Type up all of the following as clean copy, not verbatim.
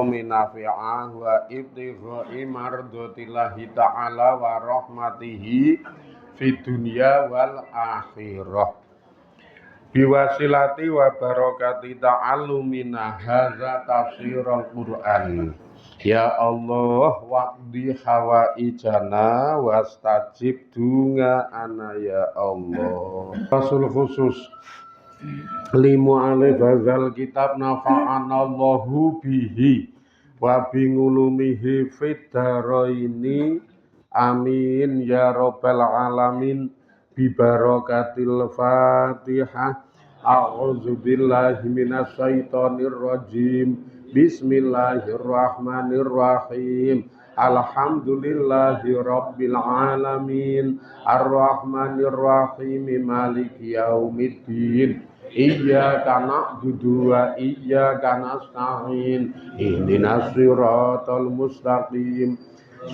ulumi nafi'ah wa ibtigha'i mardhatillahi ta'ala wa rahmatihi fid dunya wal akhirah biwasilati wa barakati ta'allumina hadza tafsirul Qur'an. Ya Allah, waqdi hawaijana wastajib dunga ana ya Allah. Rasul khusus limu alif hazal kitab nafa'anallahu bihi wa bingulumihi fid daraini amin ya rabbal alamin bi barakatil Fatihah. A'udzu billahi minasy syaithanir rajim. Bismillahirrahmanirrahim. Alhamdulillahi rabbil alamin. Arrahmanirrahim. Maliki yaumiddin. Iyyaka na'budu wa iyyaka nasta'in. Ihdinas siratal mustaqim.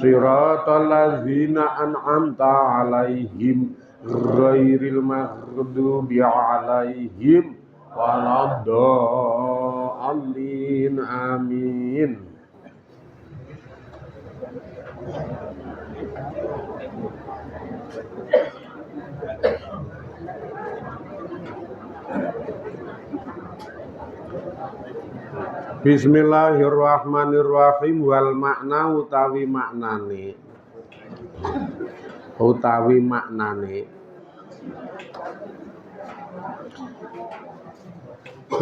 Siratal ladzina an'amta 'alaihim ghairil maghdubi 'alaihim waladdallin. Amin. Bismillahirrahmanirrahim. Wal makna utawi maknane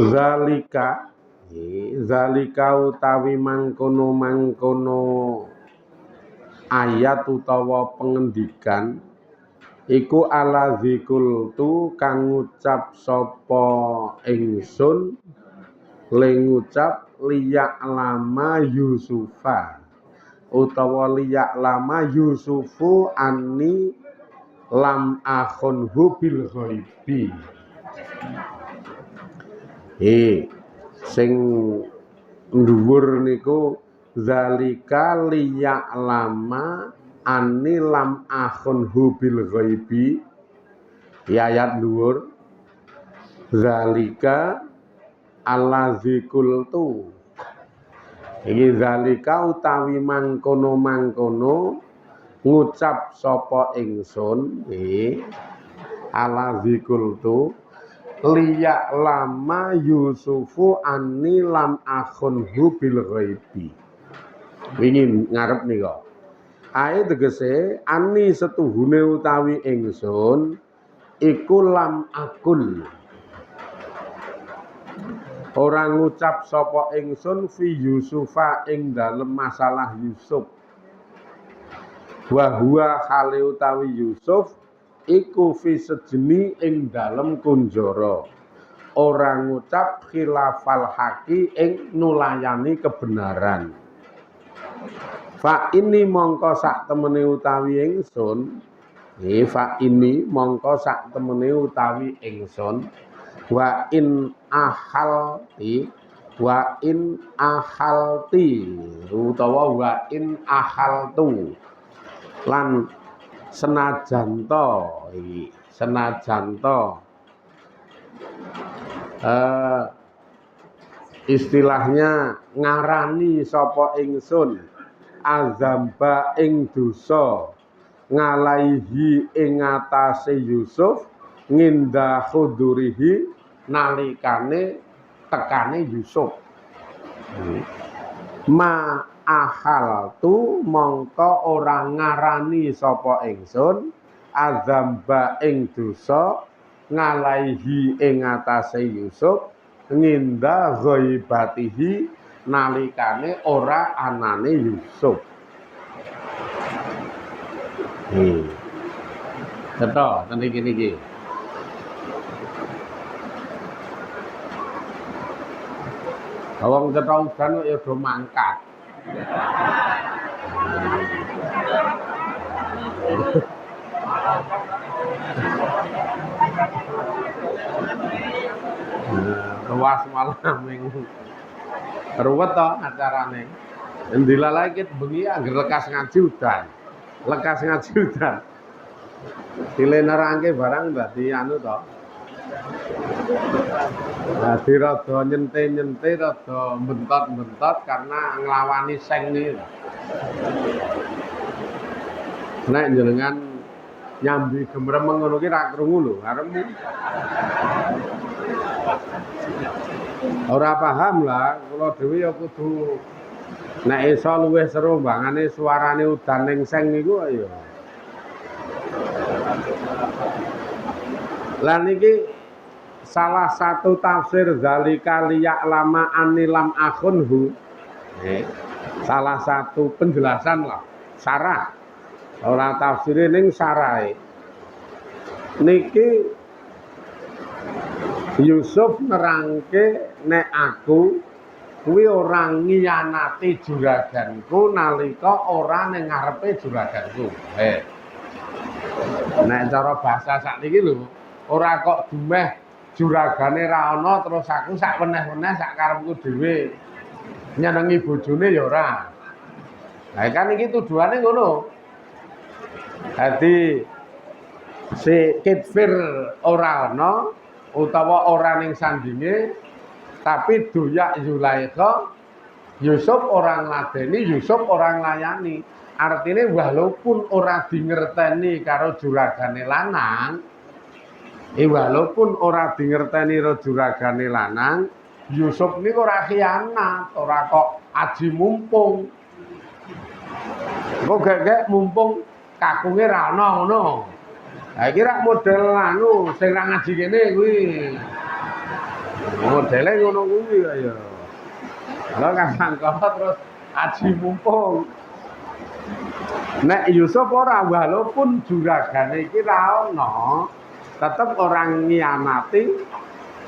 zalika utawi mangkono ayat utawa pengendikan iku ala zikultu kang ngucap sapa ingsun ngucap liyak lama Yusufa utawa liyak lama Yusufu anni lam akhunhu bil ghaibi. Sing dhuwur niku zalika liyak lama anni lam akhunhu bil ghaibi. Ayat dhuwur zalika allazi qultu. Iki zalika utawi mangkono ngucap sapa ingsun allazi qultu liya lama Yusufu anni lam akhunhu bil ghaibi. Wingi ngarep nika. Ae tegese anni setuhune utawi ingsun iku lam akul. Orang ngucap sapa ingsun fi Yusufa ing dalem masalah Yusuf. Wa huwa khali utawi Yusuf iku fi sejeni ing dalem kunjara. Ora ngucap khilafal haqi ing nulayani kebenaran. Fa ini mongko sak temene utawi ingsun. Fa ini mongko sak temene utawi ingsun. Wa in ahalti utawa wa in ahaltu lan senajan istilahnya ngarani sapa ingsun azamba ing dosa ngalaihi ing atase Yusuf nginda khudurihi nalikane tekane Yusuf. Ma ahaltu mongko ora ngarani sapa ingsun azamba ing dosa ngalaihi ing atase Yusuf nginda ghaibatihi nalikane ora anane Yusuf. Cetha ten iki. Wong cetha udan kok ya do mangkat. Ruas malam minggu. Ruwet to acarane. Endila iki bengi anggere lekas ngaji udan. Sile nerangke barang dadi anu to. Dadi rada nyente-nyente, rada bentot-bentot karena nglawani seng niki. Nek jenengan nyambi gemremeng ngono ki ra krungu lho, arepmu. Ora paham lah, kula dhewe ya kudu nek iso luwih seru bangane suarane udan ning seng niku ya. Lah niki salah satu tafsir zalika liya'lama anilam akhunhu. Salah satu penjelasan lah, sarah. Ora tafsire ning sarahe. Niki Yusuf nerangke nek aku kuwi ora ngiyanati juraganku nalika ora ning ngarepe juraganku. Nek cara bahasa sakniki lho, ora kok dumeh juragane ra ana terus aku sak weneh-weneh sak karepku dhewe nyenengi bojone ya ora. Lah kan iki tuduhane ngono. Dadi si Kitfir ora ana utawa ora ning sandinge tapi doyak Zulaikha, Yusuf orang ngladeni, Yusuf orang nglayani. Artine walaupun ora dingerteni karo juragane lanang, walaupun ora dingerteni karo juragane lanang, Yusuf niku ora khianat, ora kok aji mumpung. Kok gek mumpung kakunge ra ana ngono. Ha iki rak model anu sing ra ngaji kene kuwi. Modele ngono kuwi ya. Lha kan sangka terus aji mumpung. Nek Yusuf ora walaupun juragane iki ra ana, tetep orang ngianati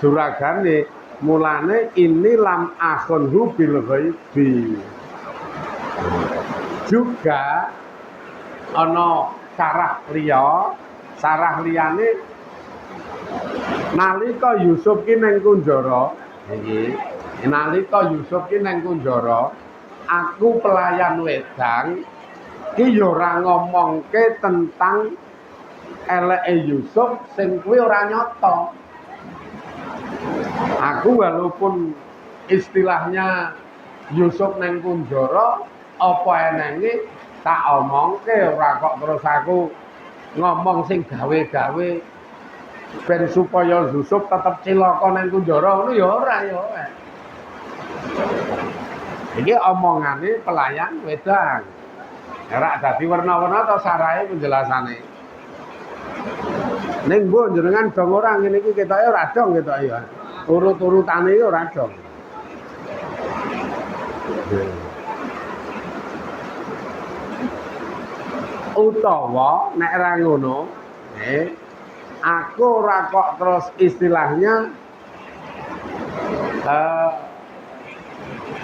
juragane. Mulane ini lam akhunhu bil ghaibi. Juga ana sarah liyane nalika Yusuf ki ning kunjara iki nalika Yusuf ki ning kunjara aku pelayan wedang ki ya ora ngomongke tentang eleke Yusuf sing kuwi ora nyata. Aku walaupun istilahnya Yusuf ning kunjara apa enenge tak omongke ora kok terus aku ngomong sing gawe-gawe ben supaya Yusuf tetep cilaka nang kunjara ngono ya ora ya. Iki omongane pelayan wedang. Ora dadi werna-werna to sarahe penjelasane. Ning mbok jenengan dong ora ngene iki ketoke ora dong ketoke ya. Urut-urutane iki ora dong. Utawa nek ra ngono, aku ora kok terus istilahnya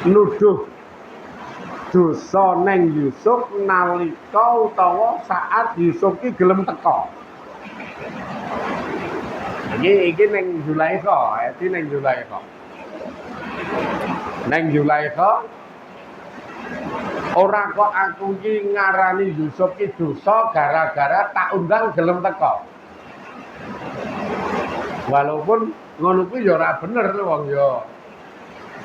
nuduh dosa neng Yusuf nalika utawa saat Yusuf ki gelem teka. Iki neng Zulaikha, iki neng Zulaikha. Neng Zulaikha ora kok aku ki ngarani Yusuf ki dosa gara-gara tak undang gelem teka. Walaupun ngono kuwi ya ora bener wong ya.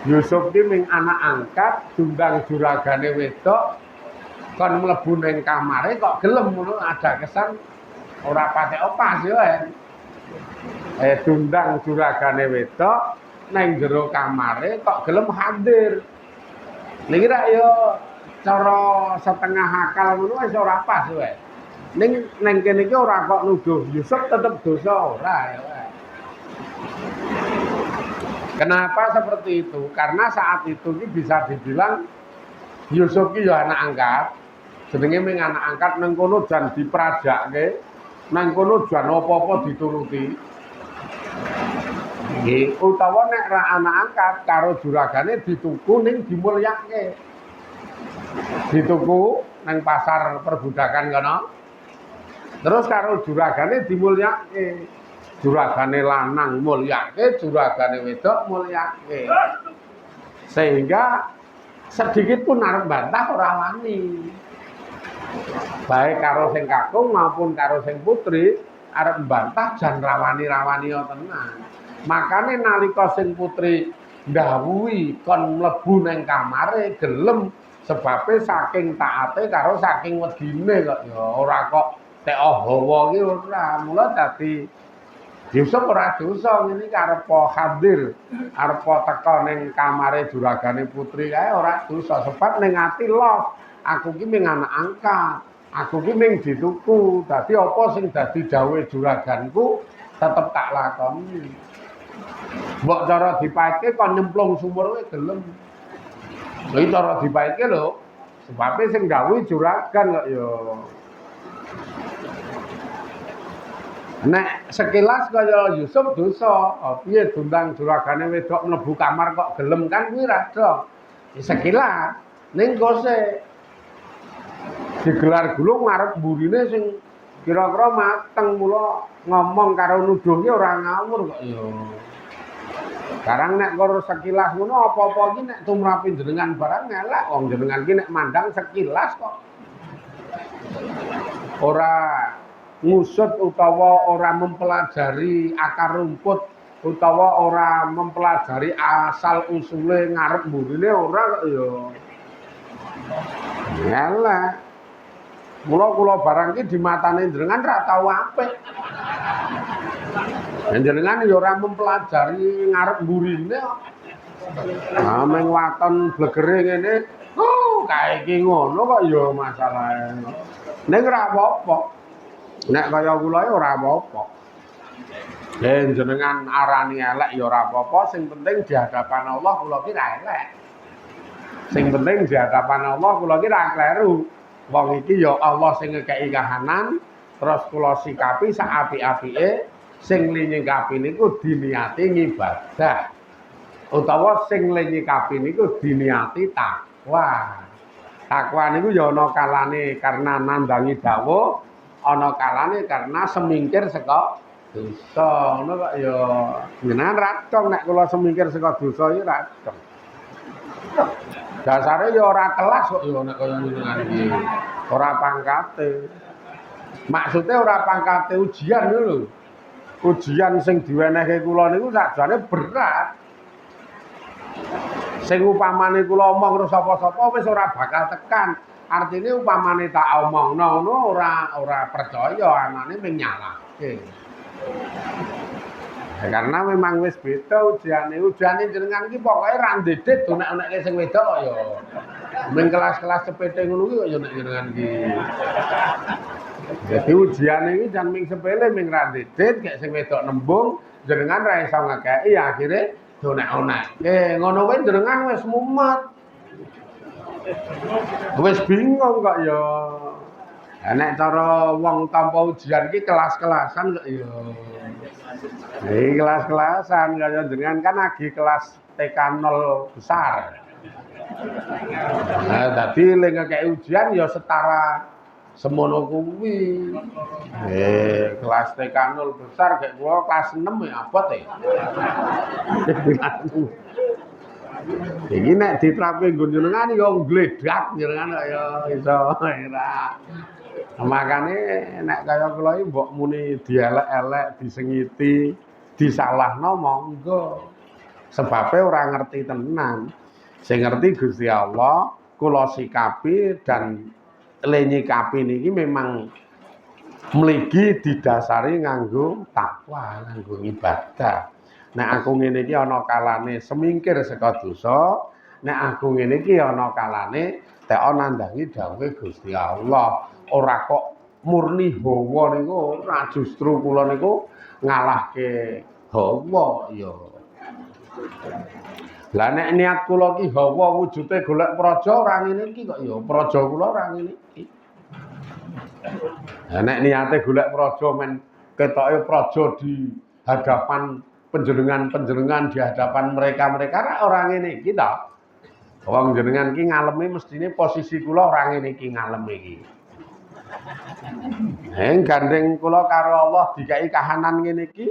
Yusuf ki ming anak angkat diundang juragane wedok kon mlebu ning kamare kok gelem ngono ada kesan ora patek opas ya. Diundang juragane wedok nang jero kamare kok gelem hadir. Niki rak ya cara setengah akal ngono wis ora pas wae. Ning kene iki ora kok nuduh Yusuf tetep dosa ora ya. Kenapa seperti itu? Karena saat itu bisa dibilang Yusuf ki ya anak angkat. Jenenge ming anak angkat nang kono jan diprajake, nang kono jan apa-apa dituruti. Nggih, utawa nek ra anak angkat karo juragane dituku ning dimulyake. Dituku nang pasar perbudakan kono. Terus karo juragane dimulyake. Juragane lanang mulyake, juragane wedok mulyake. Sehingga sedikit pun arep bantah ora wani. Baik karo sing kakung maupun karo sing putri arep mbantah jan rawani-rawani tenan. Makane nalika sing putri ndhawuhi kon mlebu ning kamare gelem sebabe saking taate karo saking wedine kok ya ora kok tek hawa ki ora. Mula dadi Yusuf ora dosa ngene iki arep hadir, arep teka ning kamare juragane putri kae ora dosa sebab ning ati los. Aku ki ming anak angkat, aku ki ming dituku. Dadi apa sing dadi dawuhe juraganku tetep tak lakoni. Mbok cara dipaitke kon nyemplung sumur kowe gelem. Lha iki cara dipaitke lho. Sebabe sing dawuhi juragan kok ya. Nek sekilas kaya Yusuf dosa, piye dundang juragane wedok mlebu kamar kok gelem kan kuwi rada. Sekilas ning kose digelar gulung ngarep mburine sing kira-kira mateng mula ngomong karo nuduhke ora ngawur kok ya. Sekarang nek karo sekilas ngono apa-apa iki nek tumrapi jenengan barang elek wong jenengan iki nek mandang sekilas kok ora ngusut utawa ora mempelajari akar rumput utawa ora mempelajari asal usule ngarep mburine ora kok ya. Elek. Mula kula barang iki di matane jenengan ra tau apik. Jenengan ya ora mempelajari ngarep mburine kok. Ah meng waton blegere ngene, kae iki ngono kok ya masalahe. Ning ora apa-apa. Nek kaya kula ora apa-apa. Yen jenengan arani elek ya ora apa-apa, sing penting di hadapan Allah kula ki ra elek. Sing penting di hadapan Allah kula ki ra kleru. Wong iki ya Allah sing ngekeki kahanan, terus kula sikapi sak apik-apike, sing nyikapi niku diniati ngibadah. Utawa sing nyikapi niku diniati takwa. Takwa niku ya ana kalane karena nandangi dawuh, ana kalane karena semingkir saka dosa. Ngono kok ya jenengan radong nek kula semingkir saka dosa iki radong. Dasare ya ora kelas kok ya nek kaya jenengan iki. Ora pangkate. Maksude ora pangkate ujian niku lho. Ujian sing diwenehke kula niku sakjane berat. Sing upamane kula omong karo sapa-sapa wis ora bakal tekan. Artine upamane tak omongno ngono ora percaya anane ming nyalahke. Ya, karena memang wis beda ujiane. Ujiane jenengan iki pokoke ra ndedet donek-onekke sing wedok kok ya. Ming kelas-kelas cepete ngono ki kok ya nek jenengan iki. Jadi ujiane iki jan ming sepele ming ra ndedet gek sing wedok nembung jenengan ra iso ngekeki akhire donek-onekke. Ngono kuwi jenengan wis mumet. Wis bingung kok ya. Nek cara wong tanpa ujian iki kelas-kelasan kok ya. Iki kelas-kelasan kaya jenengan kan lagi kelas TK 0 besar. Nah, dadi lek ngekeki ujian ya setara semono kuwi. Kelas TK 0 besar kayak kula kelas 6 ya abot ya. Iki nek diterapke nggon jenengan ya gledak jenengan kaya iso ora. Makane nek kaya kula iki mbok muni dielek-elek, disengiti, disalahno monggo. Sebabe ora ngerti tenan. Sing ngerti Gusti Allah, kula sikapi dan nyikapi niki memang mligi didasari nganggo takwa, nganggo ibadah. Nek aku ngene iki ana kalane semingkir saka dosa, nek aku ngene iki ana kalane teka nandangi dawuhe Gusti Allah. Ora kok murni hawa niku ora justru kula niku ngalahke hawa ya. Lah nek niat kula ki hawa wujude golek praja ora ngene iki kok ya praja kula ora ngene iki. Lah nek niate golek praja men ketoke praja di hadapan panjenengan di hadapan mereka ora ngene iki ta. Wong jenengan ki ngalemi mestine posisi kula ora ngene iki ngalemi iki. Gandeng kula karo Allah dikai kahanan ngene iki.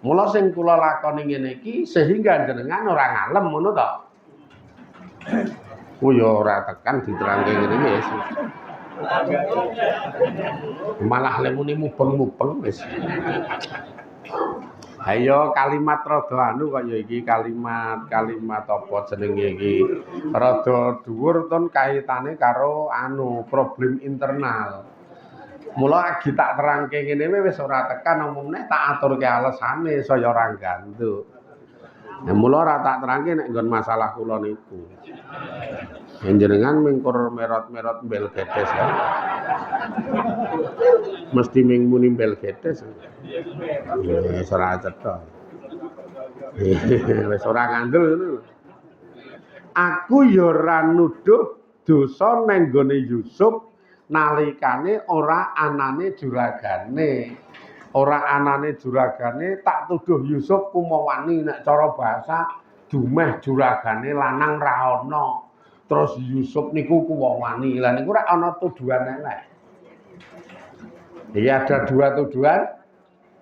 Mula sing kula lakoni ngene iki sehingga jenengan ora ngalem ngono to. Ku ya ora tekan diterangke ngene iki Yesus. Malah lemune mubeng-mubeng wis. Ayo kalimat rada anu kaya iki kalimat apa jenenge iki rada dhuwur ton kaitane karo anu problem internal. Mula agi tak terangke ngene wis ora tekan omongne tak aturke alesane saya ora gantuk. Nah mula ora tak terangke nek nggon masalah kula niku. Jenengan mingkur merot-merot mbel gedes ya. Mesti ming muni mbel gedes. Wis ora cetha. Wis ora ngandel ngono. Aku ya ora nuduh dosa nang gone Yusuf nalikane ora anane juragane. Ora anane juragane tak tuduh Yusuf kumawani nek cara bahasa dumeh juragane lanang ra ana. Terus Yusuf niku kuwani. Lah niku ora ana tuduhan elek. Iki ada dua tuduhan.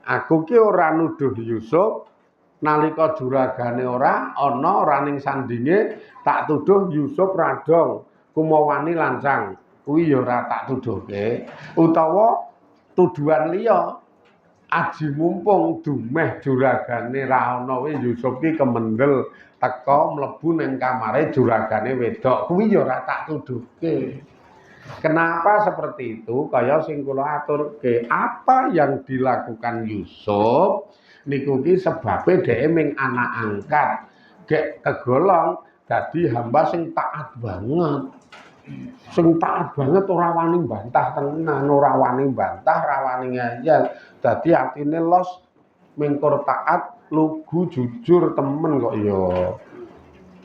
Aku ki ora nuduh Yusuf nalika juragane ora ana ora ning sandinge tak tuduh Yusuf radong kumawani lancang. Kuwi ya ora tak tuduhke. Utawa tuduhan liya aji mumpung dumeh juragane ra ana wae Yusuf ki kemendel teka mlebu ning kamare juragane wedok kuwi ya ora tak tuduhke. Kenapa seperti itu? Kaya sing kula aturke, apa yang dilakukan Yusuf niku ki sebabe dhek ming anak angkat, gek kegolong dadi hamba sing taat banget. Sing taat banget ora wani bantah tenan, ora wani bantah, ora wani ngeyel. Dadi atine los mingkur taat, lugu jujur temen kok ya.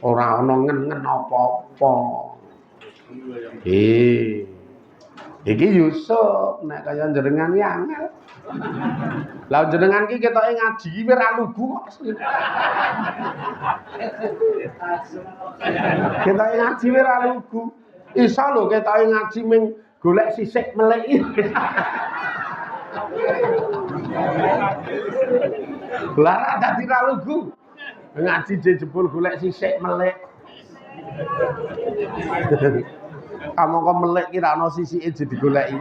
Ora ana ngen-ngen apa-apa. Iki Yusuf nek kaya jenengan ki angel. Lah jenengan ki ketoke ngaji ki ora lugu kok. Ketoke ngaji ora lugu. Iso lho ketoke ngaji ming golek sisik melek. Lah dadi ra lugu. Ngaji jebul golek sisik melek. Kamu kok melek ki ra ono sisike je digoleki.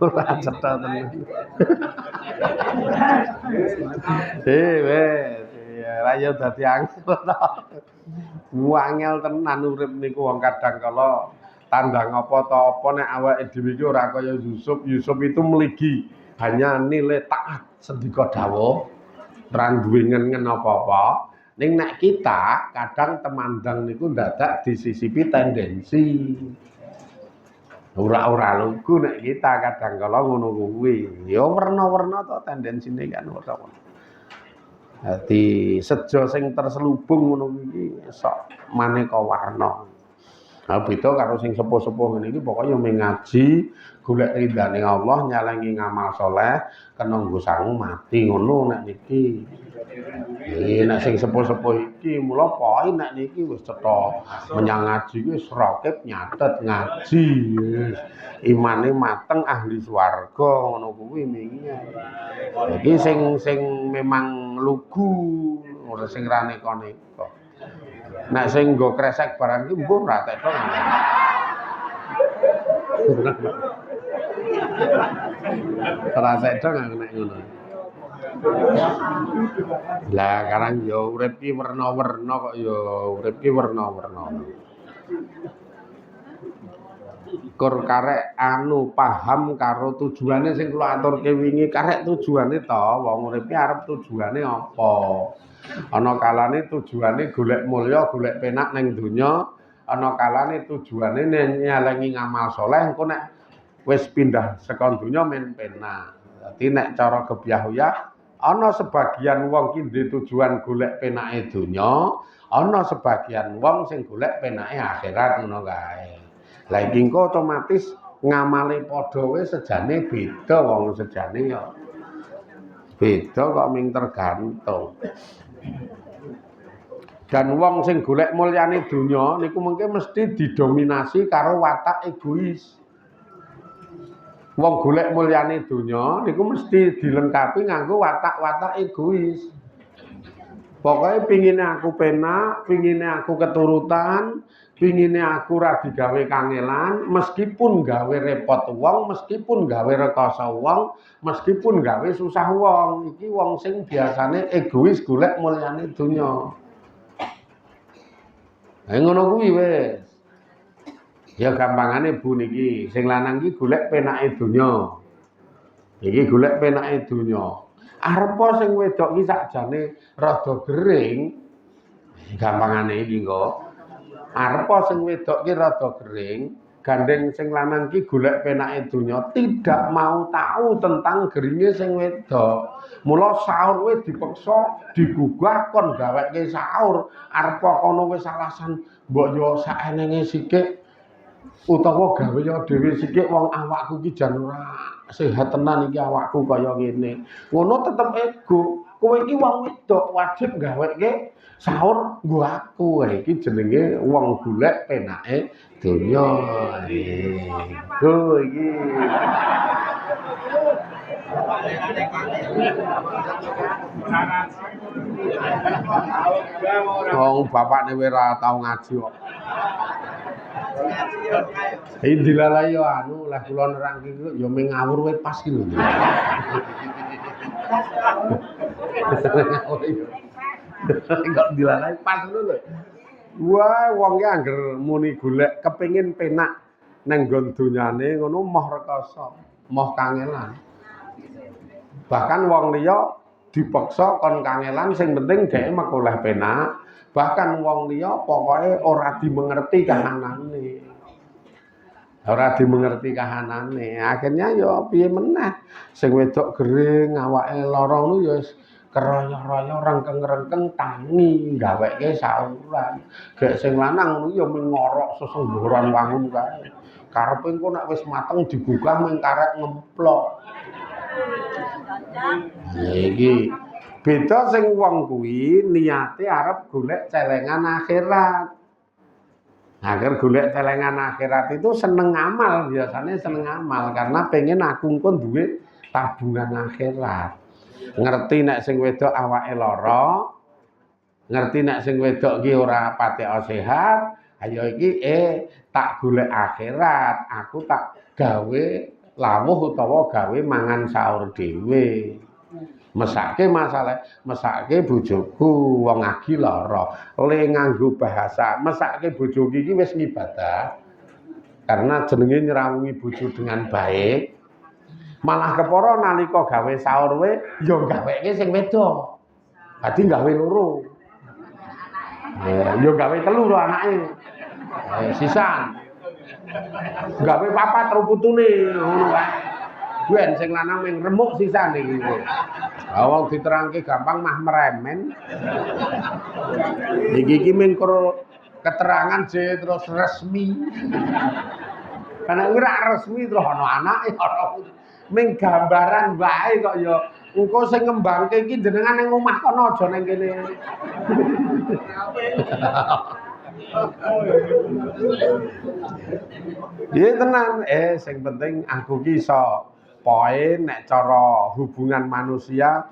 Ora cetha tenan. Wes, ra yo dadi angel. Angel tenan urip niku wong kadang kala tandang apa ta apa nek awake dhewe iki ora kaya Yusuf. Yusuf itu meligi hanya nilai taat sendika dawuh. Ora duwe ngen apa-apa. Ning nek kita kadang temandang niku ndadak disisipi tendensi. Ora lugu nek kita kadang kala ngono kuwi. Ya werna-werna to tendensine kan ora. Dadi sejo sing terselubung ngono iki sok maneka warna. Nah beda karo sing sepuh-sepuh ngene iki pokoke yo ngaji, golek ridane Allah, nyalangi ngamal saleh, kena nggo sangu mati ngono nek niki. Nek sing sepuh-sepuh iki mula pokoke nek niki wis cetha menyang ngaji wis rakib nyatet ngaji. Imane mateng ahli swarga ngono kuwi wingi. Iki sing memang lugu ora sing ra neka-neka. Nek sing nggo kresek barang iki mbuh ora tetok. Ora tetok nek ngono. Lah karang ya urip ki werna-werna kok ya urip ki werna-werna. Kur karek anu paham karo tujuane sing kula aturke wingi karek tujuane to wong urip ki arep tujuane apa. Ana kalane tujuane golek mulya, golek penak ning donya, ana kalane tujuane nyalengi ngamal saleh engko nek wis pindah saka donya men penak. Dadi nek cara gebyah-uyah ana sebagian wong ki duwe tujuan golek penake donya, ana sebagian wong sing golek penake akhirat ngono kae. Lah iki engko otomatis ngamale padha wae sejane beda wong sejane ya. Beda kok ming tergantung. Dan wong sing golek mulyane donya niku mungkin mesti didominasi karo watak egois. Wong golek mulyane donya niku mesti dilengkapi nganggo watak-watak egois. Pokoknya pingine aku penak, pingine aku keturutan, pingine aku ra digawe kangelan, meskipun gawe repot wong, meskipun gawe rekoso wong, meskipun gawe susah wong. Iki wong sing biasane egois golek mulyane donya. Ngono kuwi wis. Ya gampangane Bu niki, sing lanang iki golek penake donya. Iki golek penake donya. Arepa sing wedok iki sakjane rada gering. Gampangane iki kok. Arepa sing wedok iki rada gering, gandeng sing lanang iki golek penake donya, tidak mau tahu tentang geringe sing wedok. Mula sahur wis dipeksa, digugah kon gaweke sahur. Arepa kono wis alasan mbok yo saenenge sithik utawa gawe yo dhewe sithik wong awakku iki jan ora sehat tenan iki awakku kaya ngene. Ngono tetep ego. Kowe iki wong wedok wajib gaweke sahur nggo aku. Iki jenenge wong golek penake donya. Go iki. Wong bapakne ora tau ngaji kok. Dilalai yo anu lah kula nerang iki yo ming ngawur wae pas iki lho. Kok dilalai pas lho. Wah, wong ki angger muni golek kepengin penak nang nggon donyane ngono moh rekoso, moh kangelan. Bahkan wong liya dipaksa kon kangelan sing penting dhek mekoleh penak. Bahkan wong liya pokoke ora dimengerti kahanane. Ora dimengerti kahanane. Akhirnya ya piye meneh. Sing wedok gering awake lara ngono ya wis keroyo-royo rengkeng-rengkeng tangi gaweke sauran. Gek sing lanang ngono ya mung ngorok sesenggoran wangun kae. Karepe engko nek wis mateng digugah mung karek ngemplok. Iki beda sing wong kuwi niate arep golek celengan akhirat. Agar golek celengan akhirat itu seneng amal, biasanya seneng amal karena pengen aku engko duwe tabungan akhirat. Ngerti nek sing wedok awake lara, ngerti nek sing wedok ki ora patek sehat, ayo iki tak golek akhirat, aku tak gawe lawuh utawa gawe mangan sahur dhewe. Mesake masalah, mesake bojoku wong agi lara. Le nganggo bahasa mesake bojoku iki wis ngibadah. Karena jenenge nyrawungi bojo dengan baik. Malah kepara nalika gawe sahur we ya gaweke sing wedok. Dadi gawe loro. Ya gawe telu lho anake. Sisan. Gawe papat karo putune ngono kae. Yen sing lanang ming remuk sisane iki. Wong diterangke gampang mah meremen. Iki ming keterangan je terus resmi. Karena ora resmi terus ana anake ora ming gambaran wae kok ya. Engko sing ngembangke iki jenengan ning omah kono aja ning kene. Iya tenan, sing penting aku ki iso poin nek cara hubungan manusia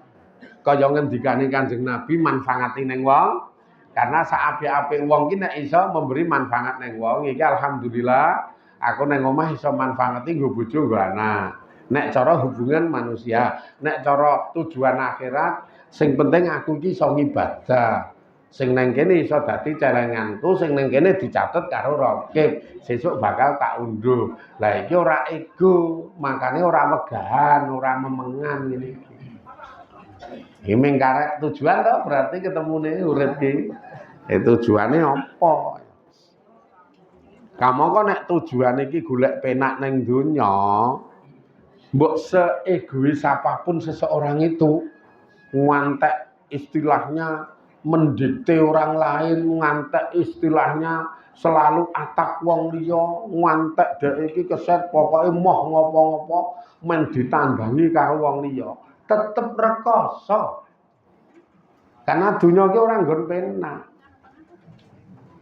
kaya ngendikane Kanjeng Nabi manfaati ning wong. Karena saapik-apik wong ki nek iso memberi manfaat ning wong iki alhamdulillah aku ning omah iso manfaati nggo bojo nggo anak. Nek cara hubungan manusia, nek cara tujuan akhirat sing penting aku ki iso ngibadah. Sing nang kene iso dadi celenganku, sing nang kene dicatet karo rakib. Sesuk bakal tak unduh. Lah iki ora ego, makane ora megahan, ora memengan ngene iki. Iki mung karek tujuan to, berarti ketemune urip iki. Tujuane apa? Kamu kok nek tujuane iki golek penak ning donya, mbok seegois apapun seseorang itu ngantek istilahnya mendikte orang lain, ngantek istilahnya selalu atak wong liya, ngantek dhek iki keset pokoke moh ngopo-ngopo men ditandangi karo wong liya, tetep rekoso. Karena dunya ki ora nggon penak.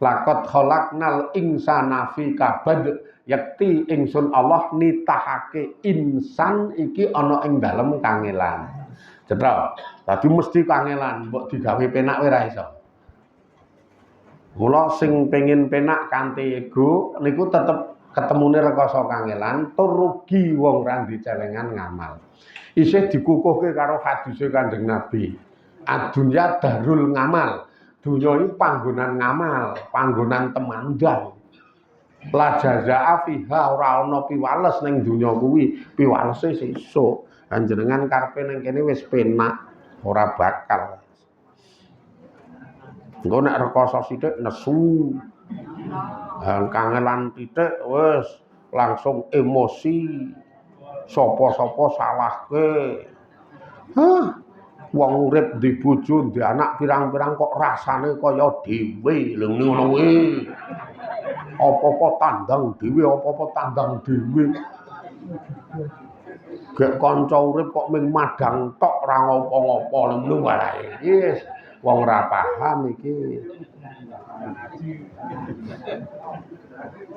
Laqad khalaqnal insana fi kabad, yakti ingsun Allah nitahake insan iki ana ing dalem kangelan. Cetha, dadi mesti kangelan, mbok digawe penak wae ra iso. Mula sing pengin penak kanthi ego niku tetep ketemune rekoso kangelan, tur rugi wong ra dicelengan ngamal. Isih dikukuhke karo hadise Kanjeng Nabi. Adunya darul ngamal. Dunya iki panggonan ngamal, panggonan temandang. La jazaa fiha ora ana piwales ning donya kuwi, piwalese sesuk. Panjenengan karepe ning kene wis penak, ora bakal. Engko nek rekoso sithik nesu. Kangelan titik wis langsung emosi. Sapa-sapa salahke. Wong urip di bojo, di anak pirang-pirang kok rasane kaya dhewe lho ngono kuwi. Apa-apa tandang dhewe, apa-apa tandang dhewe. Gek kanca urip kok ming madang tok ora ngopo-ngopo lho wae. Wis wong ora paham iki.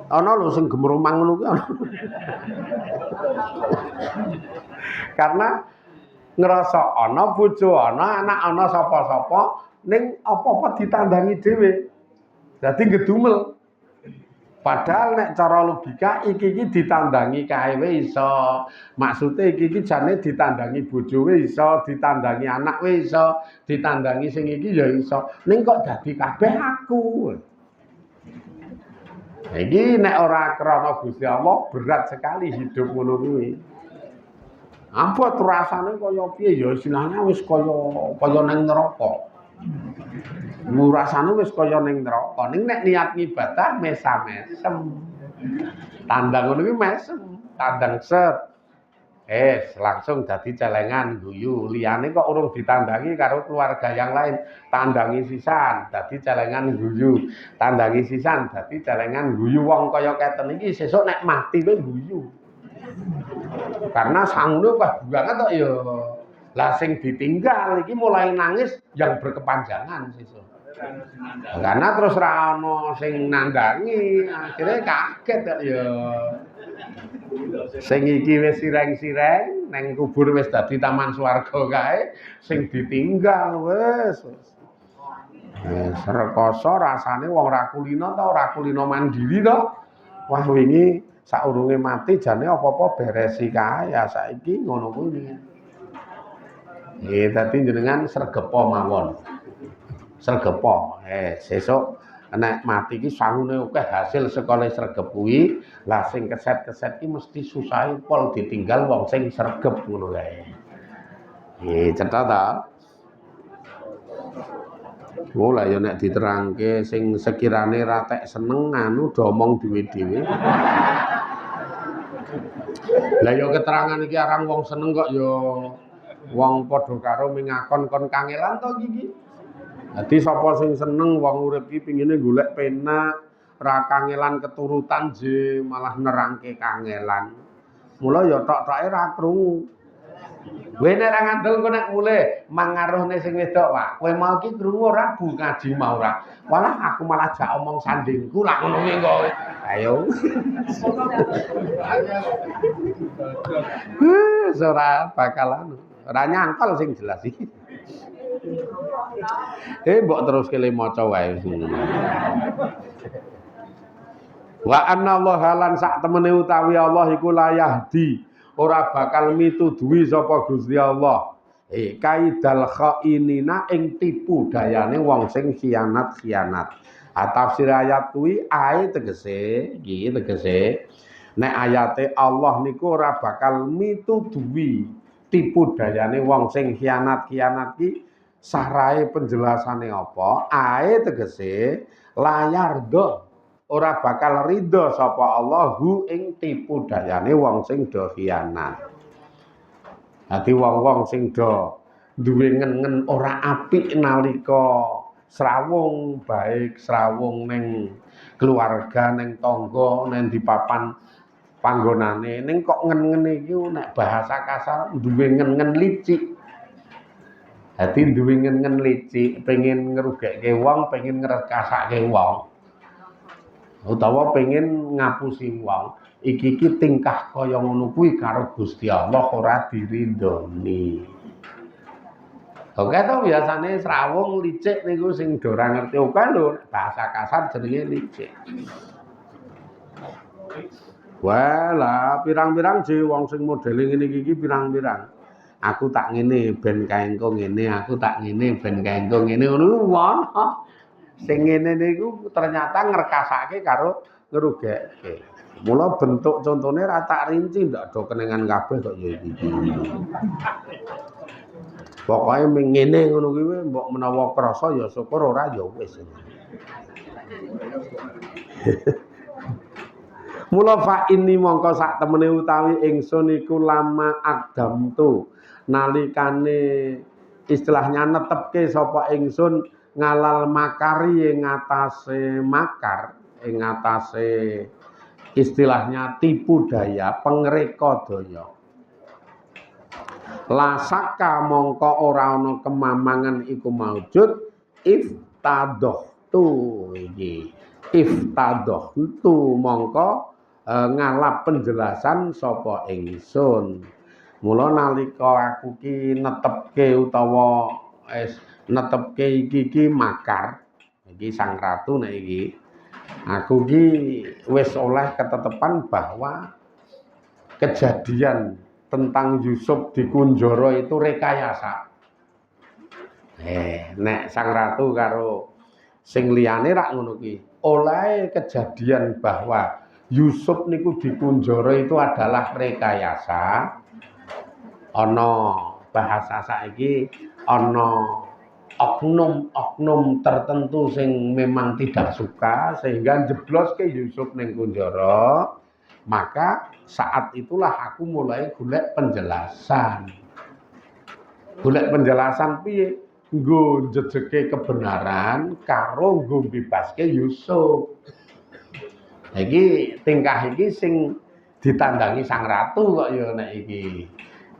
Ana lho sing gemromang ngono kuwi ana. Karena ngerasa ana bojo ana anak ana sapa-sapa ning apa-apa ditandangi dhewe. Dadi ngedumel. Padahal nek cara logika iki ditandangi kae wis iso. Maksude iki jane ditandangi bojo wis iso, ditandangi anak wis iso, ditandangi sing iki ya iso. Ning kok dadi kabeh aku. Iki nek ora krana Gusti Allah berat sekali hidup ngono kuwi. Ampun rasane kaya piye ya istilahnya wis kaya nang neraka. Rasane wis kaya ning neraka. Ning nek niat ngibadah mesam-mesem. Tandang ngono kuwi mesem, tandang set. Langsung dadi celengan guyu. Liyane kok urung ditandangi karo keluarga yang lain, tandangi sisan dadi celengan guyu. Tandangi sisan dadi celengan guyu. Wong kaya keten iki sesuk nek mati kowe guyu. Karena sangune banget kok ya. Lah sing ditinggal iki mulai nangis yang berkepanjangan sesuk. Karena terus ra ono sing nandangi, akhirnya kaget kok ya. Sing iki wis sireng-sireng neng kubur wis dadi taman swarga kae, sing ditinggal wis. Wis rekoso rasane wong ra kulino ta ora kulino mandiri to. Wah wingi saurunge mati jane apa-apa beresi kae ya saiki ngono kuwi. Nggih dadi jenengan sregepa mawon. Sregepa. Sesuk nek mati iki sangune akeh hasil sekole sregep kuwi, lah sing keset-keset iki mesti susahe pol ditinggal wong sing sregep ngono kae. Nggih, cetha ta? Oh lah ya nek diterangke sing sekirane ra tek seneng anu do omong dhewe-dhewe. Lah ya keterangan iki arang wong seneng kok ya wong padha karo mingakon kon kangelan to iki. Dadi sapa sing seneng wong urip iki pengine golek penak, ra kangelan keturutan je malah nerangke kangelan. Mula ya tok-toke ra krungu. Kowe nek ra ngandel kok nek mulih mangaruhne sing wedok, Pak. Kowe mau iki krungu ora bu ngaji mau ora. Walah aku malah jak omong sandingku lah ngono kuwi kok. Ayo. Ora bakalan. Ora nyangkal sing jelas iki. Mbok terus kele maca wae. Wa anna Allah lan sak temene utawi Allah iku layahdi ora bakal mituduhi sapa Gusti Allah. Kaidal khainina ing tipu dayane wong sing khianat-khianat. Tafsir ayat kuwi ae tegese, iki tegese nek ayate Allah niku ora bakal mituduhi tipu dayane wong sing khianat-khianat ki. Sarahe penjelasane apa? Ae tegese layar do ora bakal ridho sapa Allahu ing tipu dayane wong sing do khianat. Dadi wong-wong sing do duwe ngen-ngen ora apik nalika srawung, baik srawung ning keluarga, ning tangga, ning di papan panggonane, ning kok ngen-ngene iki nek bahasa kasar duwe ngen-ngen licik. Dadi duwe ngen-ngen licik, pengen ngerugekke wong, pengen ngrekasake wong. Utawa pengen ngapusi wong. Iki tingkah kaya ngono kuwi karo Gusti Allah ora diridhoni. Oke to biasane srawung licik niku sing do ora ngerti oke lho bahasa kasar jenenge licik. Walah pirang-pirang je wong sing modele ngene iki pirang-pirang. Aku tak ngene ben kaengko ngene, aku tak ngene ben kaengko ngene ngono ono. Sing ngene niku ternyata ngrekasake karo ngrugeke. Mula bentuk contone ra tak rinci ndak do kenengan kabeh kok ya iki. Pokoke ming ngene ngono kuwi mbok menawa krasa ya syukur ora ya wis. Mula fa ini mongko sak temene utawi ingsun iku lama adamtu nalikane istilahnya netepke sapa ingsun ngalal makari ing ngatasé makar ing ngatasé istilahnya tipu daya pengreka daya lasaka mongko ora ana kemamangan iku maujud iftadoh tu iki iftadoh tu mongko ngalap penjelasan sapa ingsun. Mula nalika aku ki netepke utawa netepke iki makar, iki Sang Ratu nek iki. Aku ki wis oleh ketetepan bahwa kejadian tentang Yusuf di Kunjoro itu rekayasa. Nek Sang Ratu karo sing liyane rak ngono ki. Oleh kejadian bahwa Yusuf niku di Kunjoro itu adalah rekayasa. Ana bahasa saiki ana oknum-oknum tertentu sing memang tidak suka sehingga jebloske Yusuf ning Kunjoro. Maka saat itulah aku mulai golek penjelasan. Golek penjelasan piye? Nggo jejeke kebenaran karo nggo bebaske Yusuf. Iki tingkah iki sing ditandangi Sang Ratu kok ya nek iki.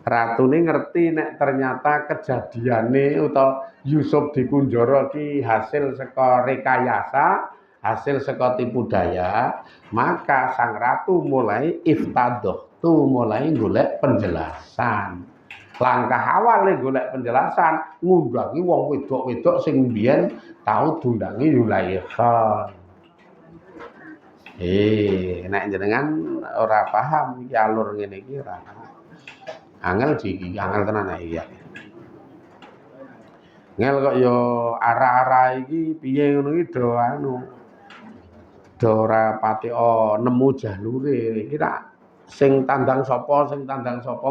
Ratune ngerti nek ternyata kejadiane utawa Yusuf di Kunjoro ki hasil saka rekayasa, hasil saka tipu daya, maka Sang Ratu mulai iftadoh tu mulai golek penjelasan. Langkah awale golek penjelasan ngundangi wong wedok-wedok sing mbiyen tau dundangi Yulaikha. Nek jenengan ora paham iki alur ngene iki ora. Angel iki, angel tenan iki ya. Ngel kok ya arah-arah iki piye ngono iki do anu. Do ora patika nemu jalure. Iki tak sing tandang sapa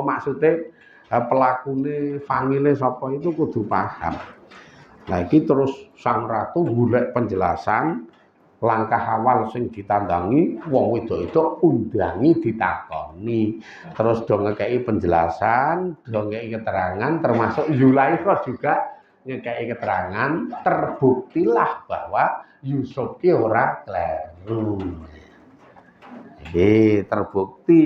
maksude pelakune fangile sapa itu kudu paham. Nah iki terus Sang Ratu golek penjelasan langkah awal sing ditandangi wong wedok-wedok undangi ditakoni terus do ngekeki penjelasan do ngekeki keterangan termasuk Yulaikha juga ngekeki keterangan terbuktilah bahwa Yusuf ki ora kleru. Terbukti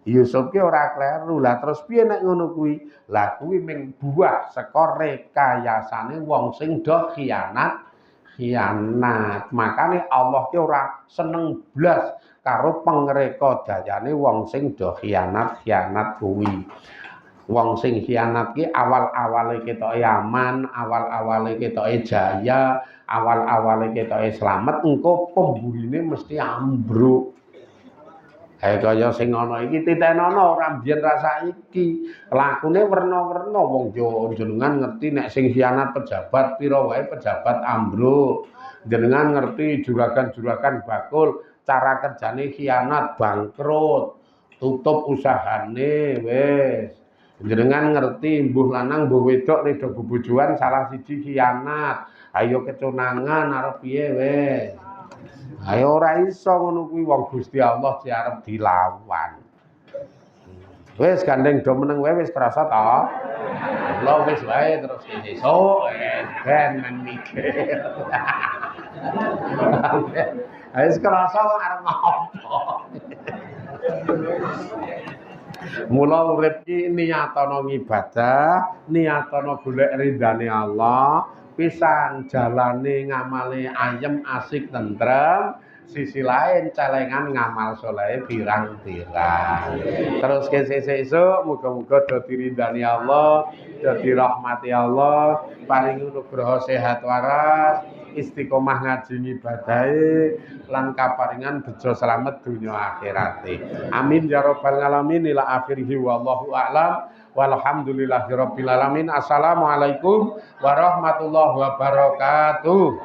Yusuf ki ora kleru. Lah terus piye nek ngono kuwi? Lah kuwi ming buah saka rekayasane wong sing do khianat. Makane Allah ki ora seneng blas karo pengreka dayane wong sing do khianat kuwi. Wong sing khianat ki awal-awale ketoke aman, awal-awale ketoke jaya, awal-awale ketoke slamet, engko pemburine mesti ambruk. Kaya sing ana iki titenono ora mbiyen rasa iki. Lakune werna-werna wong yo jenengan ngerti nek sing khianat pejabat pira wae pejabat ambruk. Jenengan ngerti juragan-juragan bakul cara kerjane khianat bangkrut, tutup usahane wis. Jenengan ngerti mbuh lanang mbuh wedok nek do bobojoan salah siji khianat. Ayo keconangan arep piye wis. Ayo ora iso ngono kuwi wong Gusti Allah sing arep dilawan. Wis gandeng do meneng wae wis krasa ta? Allah wis wae terus sesuk ben men mikir. Wis krasa arep ngopo. Mula urip ki niyatono ngibadah, niyatono golek ridane Allah. Pisan jalane ngamale ayem asik tentrem sisi lain celengan ngamal soleh pirang-pirang. Terus sesuk muga-muga do diridani Allah, do dirahmati Allah, paling nugroho sehat waras, istiqomah ngaji ibadahe lan kaparingan bejo slamet dunya akhirate. Amin ya rabbal alamin. Ila akhirih wallahu a'lam. Walhamdulillahirabbil alamin. Assalamualaikum warahmatullahi wabarakatuh.